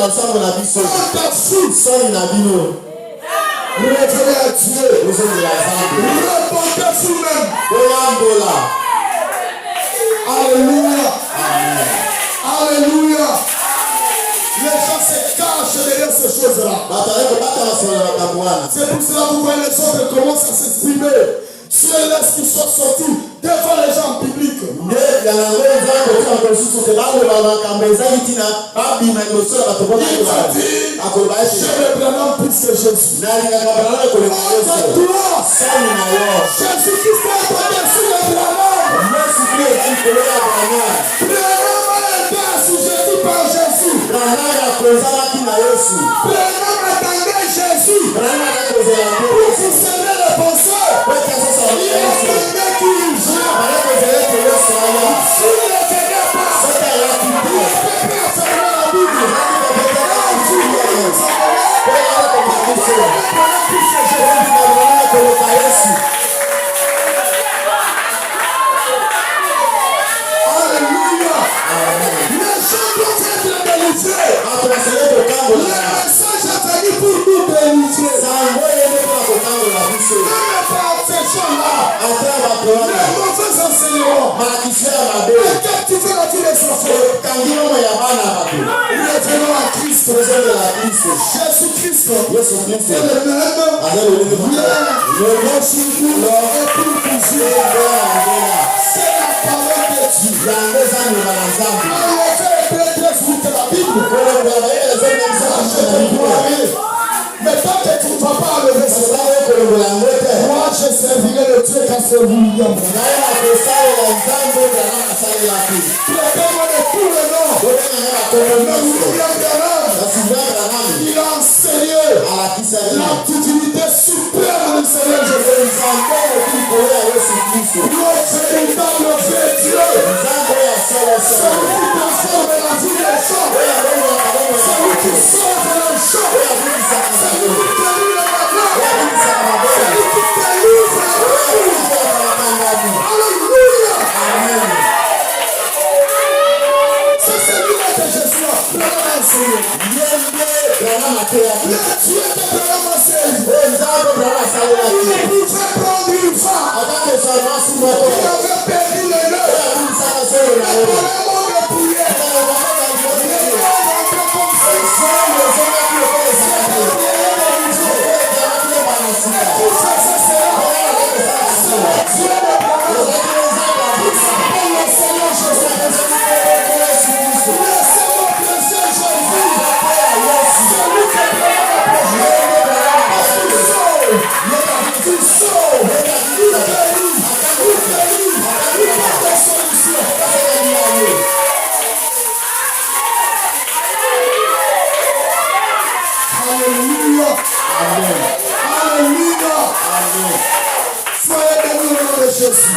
S2: ensemble na biso.
S1: Dans ta fou.
S2: Soni na bino.
S1: Revenez à Dieu.
S2: Bozongi la Nzambe.
S1: Reportez vous-même.
S2: Boyambola.
S1: Alléluia.
S2: Amen.
S1: Alléluia. Les gens se cachent derrière ces choses-là. C'est pour cela que vous voyez les autres commencent à s'exprimer. Dieu laisse qu'ils soient sortis devant les gens publics. Je me prends plus que Jésus. Jésus-Christ est par-dessus le Branham. Si Jésus par Jésus. Attendez Jésus. Pour vous serrer les penseurs. Il attendait qu'il joue. S'il ne tenait pas, il ne peut pas fermer la Bible. Alléluia. Les gens doivent être délivrés. Le message est venu pour nous délivrer. Ces gens-là, les mauvais enseignements, et captiver la vie des enfants. Revenons à Christ. Jésus-Christ est le même hier, aujourd'hui et pour toujours. C'est la parole de Dieu. Enlevez prêtresse vous de la Bible. Mais tant que tu ne vas pas enlever cela, moi je servirai le Dieu qu'a servi William. Traitez-moi de tous les noms. Mais William Branham, il a enseigné la divinité suprême du Seigneur Jésus. Le véritable vrai Dieu. Celui qui transforme la vie des gens. Celui qui sauve les gens. Celui qui guérit les malades. Celui qui délivre les malades. Alléluia.
S2: Amen.
S1: C'est celui-là que Jésus a enseigné. Le Dieu de Branham a enseigné. Il pouvait prendre une femme qui avait perdu les lèvres. Mais pour un mot de prière, les gens rentraient comme ça. Pour ça, c'est cela. C'est le Dieu de Branham. Il s'appelle le Seigneur Jésus-Christ. Laissez-moi plaisir, Jésus. Celui que Branham a prêché. Il sauve. Il guérit. Il porte des solutions. Alléluia.
S2: Amen.
S1: Alléluia.
S2: Amen.
S1: Soyez bénis au nom de Jésus.